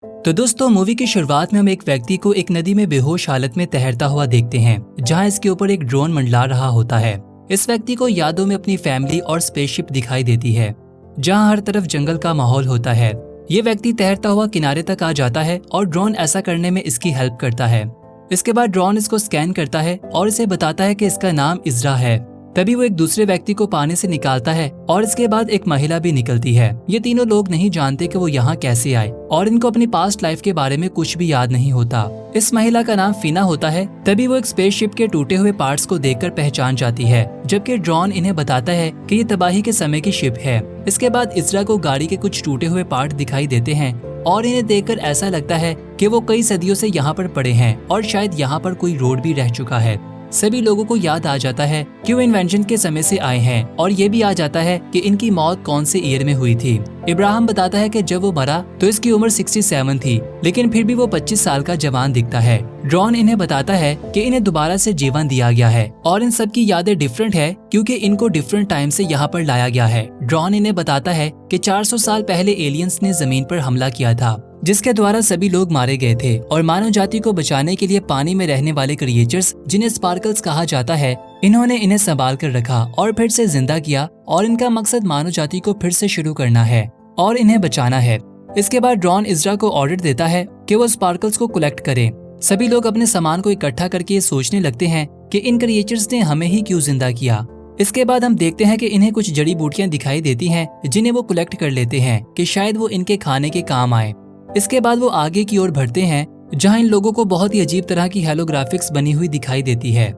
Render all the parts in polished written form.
तो दोस्तों, मूवी की शुरुआत में हम एक व्यक्ति को एक नदी में बेहोश हालत में तैरता हुआ देखते हैं, जहां इसके ऊपर एक ड्रोन मंडला रहा होता है। इस व्यक्ति को यादों में अपनी फैमिली और स्पेसशिप दिखाई देती है, जहां हर तरफ जंगल का माहौल होता है। ये व्यक्ति तैरता हुआ किनारे तक आ जाता है और ड्रोन ऐसा करने में इसकी हेल्प करता है। इसके बाद ड्रोन इसको स्कैन करता है और इसे बताता है कि इसका नाम इज़रा है। तभी वो एक दूसरे व्यक्ति को पानी से निकालता है और इसके बाद एक महिला भी निकलती है। ये तीनों लोग नहीं जानते कि वो यहाँ कैसे आए और इनको अपनी पास्ट लाइफ के बारे में कुछ भी याद नहीं होता। इस महिला का नाम फीना होता है। तभी वो एक स्पेसशिप के टूटे हुए पार्ट्स को देखकर पहचान जाती है, जबकि ड्रोन इन्हें बताता है कि ये तबाही के समय की शिप है। इसके बाद इज़रा को गाड़ी के कुछ टूटे हुए पार्ट दिखाई देते हैं और इन्हें देखकर ऐसा लगता है कि वो कई सदियों से यहाँ पर पड़े हैं और शायद यहाँ पर कोई रोड भी रह चुका है। सभी लोगों को याद आ जाता है कि वो इन्वेंशन के समय से आए हैं और ये भी आ जाता है कि इनकी मौत कौन से ईयर में हुई थी। इब्राहिम बताता है कि जब वो मरा तो इसकी उम्र 67 थी, लेकिन फिर भी वो 25 साल का जवान दिखता है। ड्रोन इन्हें बताता है कि इन्हें दोबारा से जीवन दिया गया है और इन सब की यादें डिफरेंट है क्योंकि इनको डिफरेंट टाइम से यहाँ पर लाया गया है। ड्रोन इन्हें बताता है कि 400 साल पहले एलियंस ने जमीन पर हमला किया था, जिसके द्वारा सभी लोग मारे गए थे और मानव जाति को बचाने के लिए पानी में रहने वाले क्रिएचर्स, जिन्हें स्पार्कल्स कहा जाता है, इन्होंने इन्हें संभाल कर रखा और फिर से जिंदा किया और इनका मकसद मानव जाति को फिर से शुरू करना है और इन्हें बचाना है। इसके बाद ड्रोन इज़रा को ऑर्डर देता है कि वो स्पार्कल्स को कलेक्ट करे। सभी लोग अपने सामान को इकट्ठा करके ये सोचने लगते हैं कि इन क्रिएचर्स ने हमें ही क्यों जिंदा किया। इसके बाद हम देखते हैं कि इन्हें कुछ जड़ी बूटियां दिखाई देती हैं, जिन्हें वो कलेक्ट कर लेते हैं कि शायद वो इनके खाने के काम आए। इसके बाद वो आगे की ओर बढ़ते हैं, जहां इन लोगों को बहुत ही अजीब तरह की हेलोग्राफिक्स बनी हुई दिखाई देती है।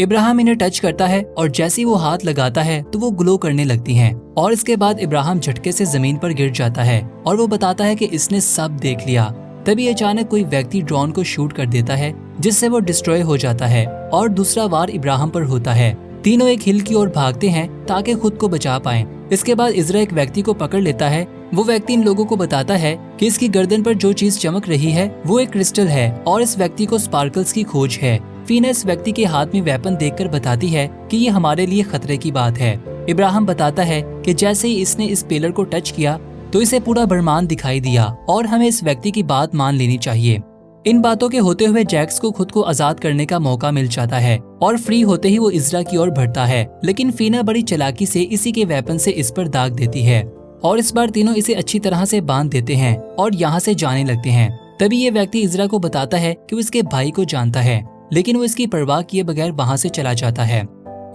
इब्राहिम इन्हें टच करता है और जैसे ही वो हाथ लगाता है तो वो ग्लो करने लगती हैं और इसके बाद इब्राहिम झटके से जमीन पर गिर जाता है और वो बताता है कि इसने सब देख लिया। तभी अचानक कोई व्यक्ति ड्रोन को शूट कर देता है, जिससे वो डिस्ट्रॉय हो जाता है और दूसरा वार इब्राहिम पर होता है। तीनों एक हिल की ओर भागते हैं ताकि खुद को बचा पाएं। इसके बाद इज़रा एक व्यक्ति को पकड़ लेता है। वो व्यक्ति इन लोगों को बताता है कि इसकी गर्दन पर जो चीज चमक रही है वो एक क्रिस्टल है और इस व्यक्ति को स्पार्कल्स की खोज है। फीना इस व्यक्ति के हाथ में वेपन देखकर बताती है कि ये हमारे लिए खतरे की बात है। इब्राहिम बताता है कि जैसे ही इसने इस पिलर को टच किया तो इसे पूरा ब्रह्मांड दिखाई दिया और हमें इस व्यक्ति की बात मान लेनी चाहिए। इन बातों के होते हुए जैक्स को खुद को आजाद करने का मौका मिल जाता है और फ्री होते ही वो इज़रा की ओर बढ़ता है, लेकिन फीना बड़ी चालाकी से इसी के वेपन से इस पर दाग देती है और इस बार तीनों इसे अच्छी तरह से बांध देते हैं और यहाँ से जाने लगते हैं। तभी ये व्यक्ति इज़रा को बताता है कि वो इसके भाई को जानता है, लेकिन वो इसकी परवाह किए बगैर वहाँ से चला जाता है।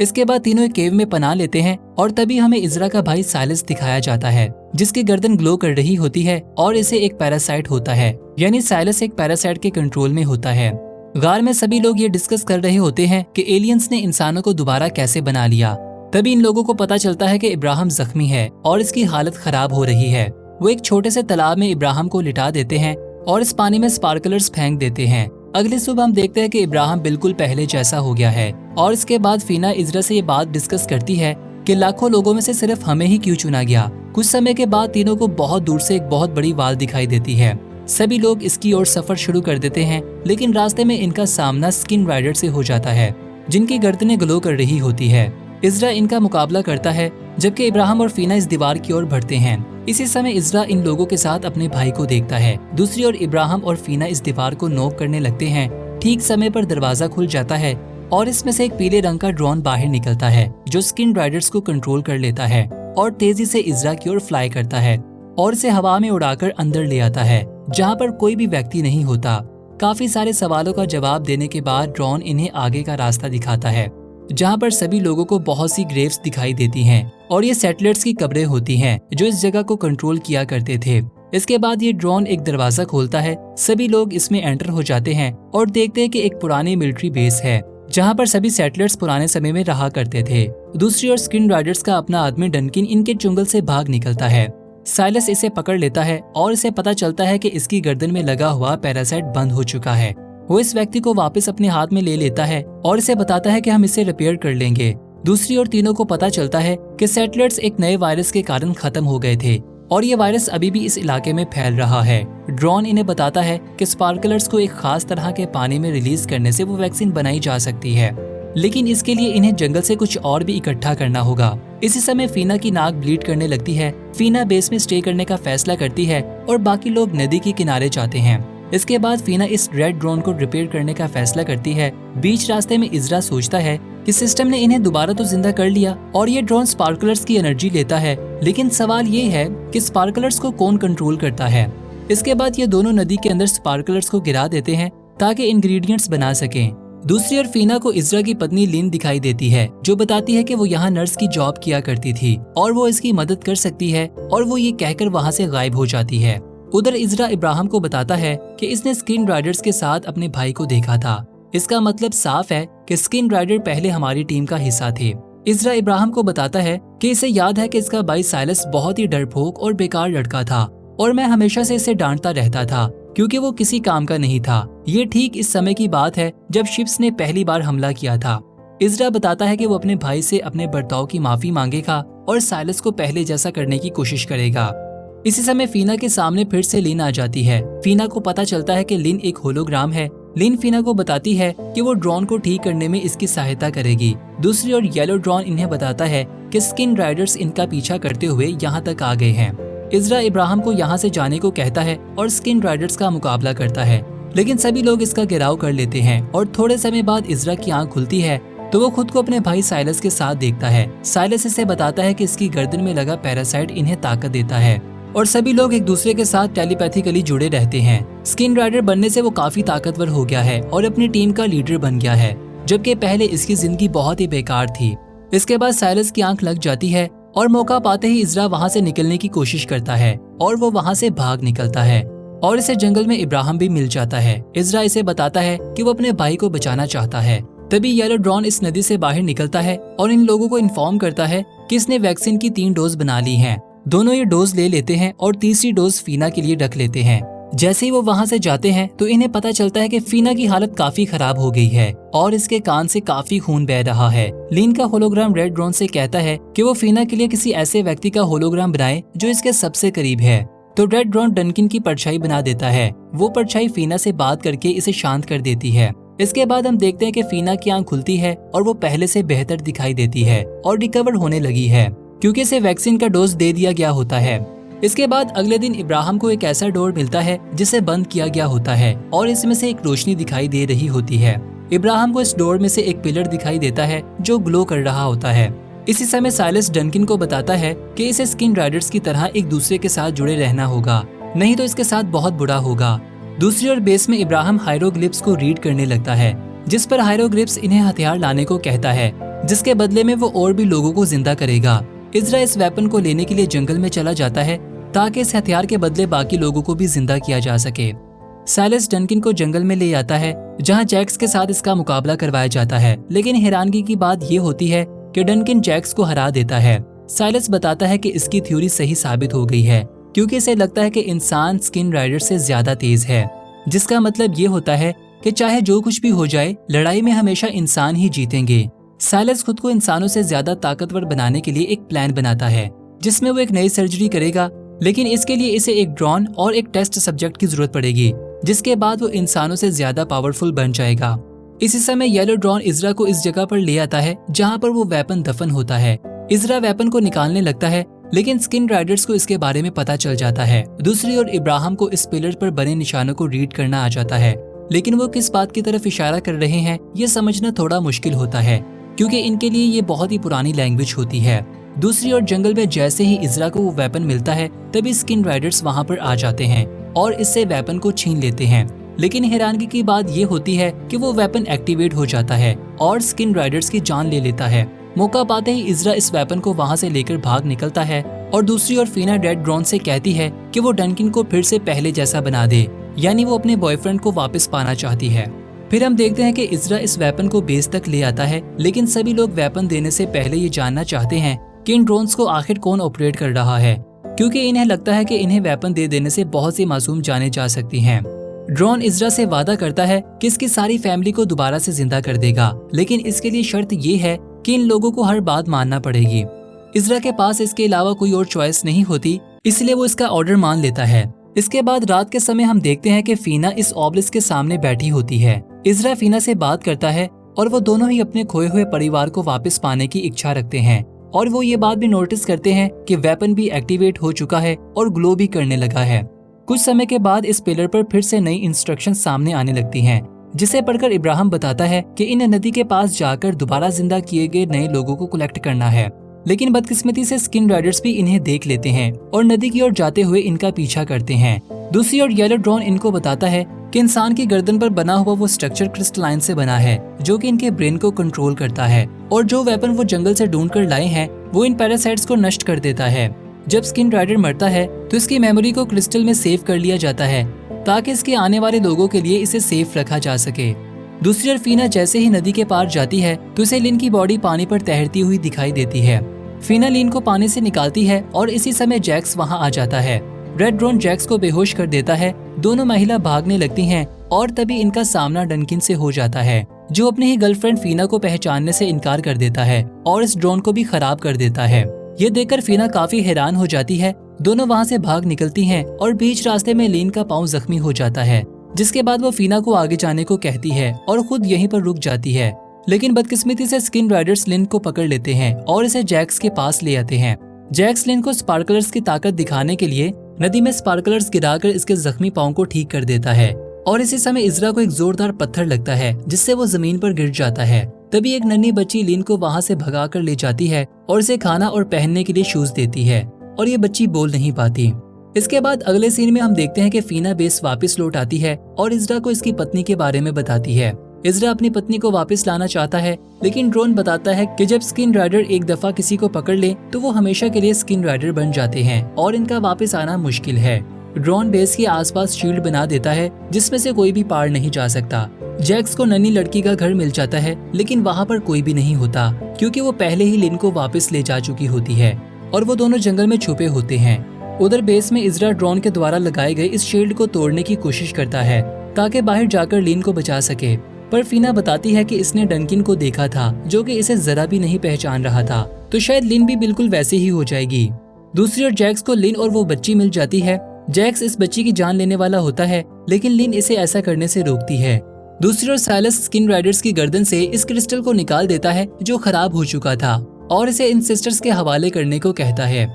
इसके बाद तीनों एक केव में पनाह लेते हैं और तभी हमें इज़रा का भाई साइलस दिखाया जाता है, जिसकी गर्दन ग्लो कर रही होती है और इसे एक पैरासाइट होता है, यानी साइलस एक पैरासाइट के कंट्रोल में होता है। गार में सभी लोग ये डिस्कस कर रहे होते हैं कि एलियंस ने इंसानों को दोबारा कैसे बना लिया। तभी इन लोगों को पता चलता है कि इब्राहिम जख्मी है और इसकी हालत खराब हो रही है। वो एक छोटे से तालाब में इब्राहिम को लिटा देते हैं और इस पानी में स्पार्कलर्स फेंक देते हैं। अगली सुबह हम देखते हैं कि इब्राहिम बिल्कुल पहले जैसा हो गया है और इसके बाद फीना इज़रा से ये बात डिस्कस करती है कि लाखों लोगों में से सिर्फ हमें ही क्यों चुना गया। कुछ समय के बाद तीनों को बहुत दूर से एक बहुत बड़ी वाल दिखाई देती है। सभी लोग इसकी ओर सफर शुरू कर देते हैं, लेकिन रास्ते में इनका सामना स्किन राइडर से हो जाता है, जिनकी गर्दनें ग्लो कर रही होती है। इज़रा इनका मुकाबला करता है, जबकि इब्राहिम और फीना इस दीवार की ओर बढ़ते हैं। इसी समय इज़रा इन लोगों के साथ अपने भाई को देखता है। दूसरी ओर इब्राहिम और फीना इस दीवार को नॉक करने लगते हैं। ठीक समय पर दरवाजा खुल जाता है और इसमें से एक पीले रंग का ड्रोन बाहर निकलता है, जो स्किन राइडर्स को कंट्रोल कर लेता है और तेजी से इज़रा की ओर फ्लाई करता है और इसे हवा में उड़ाकर अंदर ले आता है, जहाँ पर कोई भी व्यक्ति नहीं होता। काफी सारे सवालों का जवाब देने के बाद ड्रोन इन्हें आगे का रास्ता दिखाता है, जहाँ पर सभी लोगों को बहुत सी ग्रेव्स दिखाई देती हैं और ये सेटलर्स की कब्रें होती हैं जो इस जगह को कंट्रोल किया करते थे। इसके बाद ये ड्रोन एक दरवाजा खोलता है। सभी लोग इसमें एंटर हो जाते हैं और देखते हैं कि एक पुरानी मिलिट्री बेस है, जहाँ पर सभी सेटलर्स पुराने समय में रहा करते थे। दूसरी ओर स्किन राइडर्स का अपना आदमी डनकिन इनके चुंगल से भाग निकलता है। साइलस इसे पकड़ लेता है और इसे पता चलता है कि इसकी गर्दन में लगा हुआ पैरासाइट बंद हो चुका है। वो इस व्यक्ति को वापस अपने हाथ में ले लेता है और इसे बताता है कि हम इसे रिपेयर कर लेंगे। दूसरी ओर तीनों को पता चलता है कि सेटलर्स एक नए वायरस के कारण खत्म हो गए थे और ये वायरस अभी भी इस इलाके में फैल रहा है। ड्रोन इन्हें बताता है कि स्पार्कलर्स को एक खास तरह के पानी में रिलीज करने से वो वैक्सीन बनाई जा सकती है, लेकिन इसके लिए इन्हें जंगल से कुछ और भी इकट्ठा करना होगा। इसी समय फीना की नाक ब्लीड करने लगती है। फीना बेस में स्टे करने का फैसला करती है और बाकी लोग नदी के किनारे जाते हैं। इसके बाद फीना इस रेड ड्रोन को रिपेयर करने का फैसला करती है। बीच रास्ते में इज़रा सोचता है कि सिस्टम ने इन्हें दोबारा तो जिंदा कर लिया और ये ड्रोन स्पार्कलर्स की एनर्जी लेता है, लेकिन सवाल ये है कि स्पार्कलर्स को कौन कंट्रोल करता है। इसके बाद ये दोनों नदी के अंदर स्पार्कलर्स को गिरा देते हैं ताकि इंग्रेडिएंट्स बना सकें। दूसरी ओर फीना को इज़रा की पत्नी लिन दिखाई देती है, जो बताती है कि वो यहाँ नर्स की जॉब किया करती थी और वो इसकी मदद कर सकती है, और वो ये कहकर वहाँ से गायब हो जाती है। उधर इज़रा इब्राहिम को बताता है कि इसने स्किन राइडर्स के साथ अपने भाई को देखा था। इसका मतलब साफ है कि स्किन राइडर पहले हमारी टीम का हिस्सा थे। इज़रा इब्राहिम को बताता है कि इसे याद है कि इसका भाई साइलस बहुत ही डरपोक और बेकार लड़का था और मैं हमेशा से इसे डांटता रहता था क्योंकि वो किसी काम का नहीं था। ये ठीक इस समय की बात है जब शिप्स ने पहली बार हमला किया था। इज़रा बताता है कि वो अपने भाई से अपने बर्ताव की माफी मांगेगा और साइलस को पहले जैसा करने की कोशिश करेगा। इसी समय फीना के सामने फिर से लिन आ जाती है। फीना को पता चलता है कि लिन एक होलोग्राम है। लिन फीना को बताती है कि वो ड्रोन को ठीक करने में इसकी सहायता करेगी। दूसरी ओर येलो ड्रोन इन्हें बताता है कि स्किन राइडर्स इनका पीछा करते हुए यहाँ तक आ गए हैं। इज़रा इब्राहिम को यहाँ से जाने को कहता है और स्किन राइडर्स का मुकाबला करता है, लेकिन सभी लोग इसका घेराव कर लेते हैं और थोड़े समय बाद इज़रा की आंख खुलती है तो वो खुद को अपने भाई साइलस के साथ देखता है। साइलस इसे बताता है कि इसकी गर्दन में लगा पैरासाइट इन्हें ताकत देता है और सभी लोग एक दूसरे के साथ टेलीपैथिकली जुड़े रहते हैं। स्किन राइडर बनने से वो काफी ताकतवर हो गया है और अपनी टीम का लीडर बन गया है, जबकि पहले इसकी जिंदगी बहुत ही बेकार थी। इसके बाद साइलस की आंख लग जाती है और मौका पाते ही इज़रा वहाँ से निकलने की कोशिश करता है और वो वहाँ से भाग निकलता है और इसे जंगल में इब्राहिम भी मिल जाता है। इज़रा इसे बताता है कि वो अपने भाई को बचाना चाहता है। तभी येलो ड्रोन इस नदी से बाहर निकलता है और इन लोगों को इन्फॉर्म करता है कि इसने वैक्सीन की 3 डोज बना ली हैं। दोनों ये डोज ले लेते हैं और तीसरी डोज फीना के लिए रख लेते हैं। जैसे ही वो वहाँ से जाते हैं तो इन्हें पता चलता है कि फीना की हालत काफी खराब हो गई है और इसके कान से काफी खून बह रहा है। लिन का होलोग्राम रेड ड्रोन से कहता है कि वो फीना के लिए किसी ऐसे व्यक्ति का होलोग्राम बनाए जो इसके सबसे करीब है। तो रेड ड्रोन डनकिन की परछाई बना देता है। वो परछाई फीना से बात करके इसे शांत कर देती है। इसके बाद हम देखते हैं कि फीना की आंख खुलती है और वो पहले से बेहतर दिखाई देती है और रिकवर होने लगी है क्योंकि इसे वैक्सीन का डोज दे दिया गया होता है। इसके बाद अगले दिन इब्राहिम को एक ऐसा डोर मिलता है जिसे बंद किया गया होता है और इसमें से एक रोशनी दिखाई दे रही होती है। इब्राहिम को इस डोर में से एक पिलर दिखाई देता है जो ग्लो कर रहा होता है। इसी समय साइलस डनकिन को बताता है कि इसे स्किन राइडर्स की तरह एक दूसरे के साथ जुड़े रहना होगा, नहीं तो इसके साथ बहुत बुरा होगा। दूसरी ओर बेस में इब्राहिम हायरोग्लिप्स को रीड करने लगता है, जिस पर हायरोग्लिप्स इन्हें हथियार लाने को कहता है, जिसके बदले में वो और भी लोगों को जिंदा करेगा। इज़रा इस वेपन को लेने के लिए जंगल में चला जाता है ताकि इस हथियार के बदले बाकी लोगों को भी जिंदा किया जा सके। साइलस डनकिन को जंगल में ले आता है जहां जैक्स के साथ इसका मुकाबला करवाया जाता है, लेकिन हैरानगी की बात ये होती है कि डनकिन जैक्स को हरा देता है। साइलस बताता है कि इसकी थ्योरी सही साबित हो गई है क्योंकि इसे लगता है कि इंसान स्किन राइडर से ज्यादा तेज है, जिसका मतलब ये होता है कि चाहे जो कुछ भी हो जाए लड़ाई में हमेशा इंसान ही जीतेंगे। साइलस खुद को इंसानों से ज्यादा ताकतवर बनाने के लिए एक प्लान बनाता है जिसमें वो एक नई सर्जरी करेगा, लेकिन इसके लिए इसे एक ड्रोन और एक टेस्ट सब्जेक्ट की जरूरत पड़ेगी, जिसके बाद वो इंसानों से ज्यादा पावरफुल बन जाएगा। इसी समय येलो ड्रोन इज़रा को इस जगह पर ले आता है जहाँ पर वो वेपन दफन होता है। इज़रा वेपन को निकालने लगता है, लेकिन स्किन राइडर्स को इसके बारे में पता चल जाता है। दूसरी ओर इब्राहिम को इस पिलर पर बने निशानों को रीड करना आ जाता है, लेकिन वो किस बात की तरफ इशारा कर रहे हैं ये समझना थोड़ा मुश्किल होता है क्योंकि इनके लिए ये बहुत ही पुरानी लैंग्वेज होती है। दूसरी ओर जंगल में जैसे ही इज़रा को वो वेपन मिलता है तभी स्किन राइडर्स वहाँ पर आ जाते हैं और इससे वेपन को छीन लेते हैं, लेकिन हैरानगी की बात ये होती है कि वो वेपन एक्टिवेट हो जाता है और स्किन राइडर्स की जान ले लेता है। मौका पाते ही इज़रा इस वेपन को वहाँ से लेकर भाग निकलता है और दूसरी ओर फीना रेड ड्रोन से कहती है कि वो डनकिन को फिर से पहले जैसा बना दे, यानी वो अपने बॉयफ्रेंड को वापस पाना चाहती है। फिर हम देखते हैं कि इज़रा इस वेपन को बेस तक ले आता है, लेकिन सभी लोग वेपन देने से पहले ये जानना चाहते हैं कि इन ड्रोन्स को आखिर कौन ऑपरेट कर रहा है, क्योंकि इन्हें लगता है कि इन्हें वेपन दे देने से बहुत सी मासूम जाने जा सकती हैं। ड्रोन इज़रा से वादा करता है कि इसकी सारी फैमिली को दोबारा से जिंदा कर देगा, लेकिन इसके लिए शर्त ये है कि इन लोगों को हर बात मानना पड़ेगी। इज़रा के पास इसके अलावा कोई और चॉइस नहीं होती, इसलिए वो इसका ऑर्डर मान लेता है। इसके बाद रात के समय हम देखते हैं कि फीना इस ऑब्लिस्क के सामने बैठी होती है। इज़रा फीना से बात करता है और वो दोनों ही अपने खोए हुए परिवार को वापस पाने की इच्छा रखते हैं और वो ये बात भी नोटिस करते हैं कि वेपन भी एक्टिवेट हो चुका है और ग्लो भी करने लगा है। कुछ समय के बाद इस पिलर पर फिर से नई इंस्ट्रक्शन सामने आने लगती हैं, जिसे पढ़कर इब्राहिम बताता है कि इन नदी के पास जाकर दोबारा जिंदा किए गए नए लोगों को कलेक्ट करना है। लेकिन बदकिस्मती से स्किन राइडर्स भी इन्हें देख लेते हैं और नदी की ओर जाते हुए इनका पीछा करते हैं। दूसरी ओर येलो ड्रोन इनको बताता है कि इंसान की गर्दन पर बना हुआ वो स्ट्रक्चर क्रिस्टलाइन से बना है, जो कि इनके ब्रेन को कंट्रोल करता है, और जो वेपन वो जंगल से ढूंढ कर लाए हैं वो इन पैरासाइट्स को नष्ट कर देता है। जब स्किन राइडर मरता है तो इसकी मेमोरी को क्रिस्टल में सेव कर लिया जाता है ताकि इसके आने वाले लोगों के लिए इसे सेफ रखा जा सके। दूसरी ओर फीना जैसे ही नदी के पार जाती है तो इसे लिन की बॉडी पानी पर तैरती हुई दिखाई देती है। फीना लिन को पानी से निकालती है और इसी समय जैक्स वहां आ जाता है। रेड ड्रोन जैक्स को बेहोश कर देता है। दोनों महिला भागने लगती हैं और तभी इनका सामना डनकिन से हो जाता है, जो अपनी ही गर्लफ्रेंड फीना को पहचानने से इनकार कर देता है और इस ड्रोन को भी खराब कर देता है। ये देखकर फीना काफी हैरान हो जाती है। दोनों वहां से भाग निकलती हैं और बीच रास्ते में लिन का पाँव जख्मी हो जाता है, जिसके बाद वो फीना को आगे जाने को कहती है और खुद यहीं पर रुक जाती है। लेकिन बदकिस्मती से स्किन राइडर्स लिन को पकड़ लेते हैं और इसे जैक्स के पास ले आते हैं। जैक्स लिन को स्पार्कलर्स की ताकत दिखाने के लिए नदी में स्पार्कलर्स गिराकर इसके जख्मी पाँव को ठीक कर देता है और इसी समय इजरा को एक जोरदार पत्थर लगता है, जिससे वो जमीन पर गिर जाता है। तभी एक नन्ही बच्ची लिन को वहां से भगा कर ले जाती है और इसे खाना और पहनने के लिए शूज देती है, और ये बच्ची बोल नहीं पाती। इसके बाद अगले सीन में हम देखते हैं कि फीना बेस वापस लौट आती है और इजरा को इसकी पत्नी के बारे में बताती है। इजरा अपनी पत्नी को वापस लाना चाहता है, लेकिन ड्रोन बताता है कि जब स्किन राइडर एक दफा किसी को पकड़ ले तो वो हमेशा के लिए स्किन राइडर बन जाते हैं और इनका वापस आना मुश्किल है। ड्रोन बेस के आसपास शील्ड बना देता है जिसमें से कोई भी पार नहीं जा सकता। जैक्स को नन्ही लड़की का घर मिल जाता है, लेकिन वहाँ पर कोई भी नहीं होता क्योंकि वो पहले ही लिन को वापस ले जा चुकी होती है और वो दोनों जंगल में छुपे होते हैं। उधर बेस में इजरा ड्रोन के द्वारा लगाए गए इस शील्ड को तोड़ने की कोशिश करता है ताकि बाहर जाकर लिन को बचा सके, पर फीना बताती है कि इसने डनकिन को देखा था जो कि इसे जरा भी नहीं पहचान रहा था, तो शायद लिन भी बिल्कुल वैसे ही हो जाएगी। दूसरी ओर जैक्स को लिन और वो बच्ची मिल जाती है। जैक्स इस बच्ची की जान लेने वाला होता है, लेकिन लिन इसे ऐसा करने से रोकती है। दूसरी ओर साइलस स्किन राइडर्स की गर्दन से इस क्रिस्टल को निकाल देता है जो खराब हो चुका था और इसे इन सिस्टर्स के हवाले करने को कहता है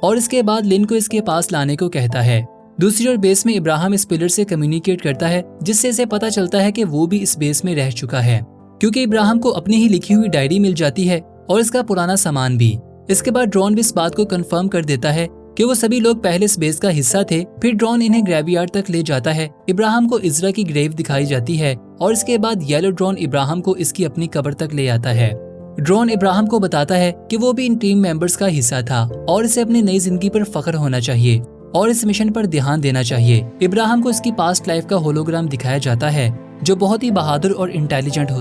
और इसके बाद लिन को इसके पास लाने को कहता है। दूसरी ओर बेस में इब्राहिम इस पिलर से कम्युनिकेट करता है, जिससे इसे पता चलता है कि वो भी इस बेस में रह चुका है, क्योंकि इब्राहिम को अपनी ही लिखी हुई डायरी मिल जाती है और इसका पुराना सामान भी। इसके बाद ड्रोन भी इस बात को कंफर्म कर देता है कि वो सभी लोग पहले इस बेस का हिस्सा थे। फिर ड्रोन इन्हें ग्रेवयार्ड तक ले जाता है। इब्राहिम को इजरा की ग्रेव दिखाई जाती है और इसके बाद येलो ड्रोन इब्राहिम को इसकी अपनी कब्र तक ले आता है। ड्रोन इब्राहिम को बताता है कि वो भी इन टीम मेंबर्स का हिस्सा था और इसे अपनी नई जिंदगी पर फख्र होना चाहिए और इस मिशन पर ध्यान देना चाहिए। इब्राहिम को इसकी पास्ट लाइफ का होलोग्राम दिखाया जाता है जो बहुत ही बहादुर और इंटेलिजेंट होता है।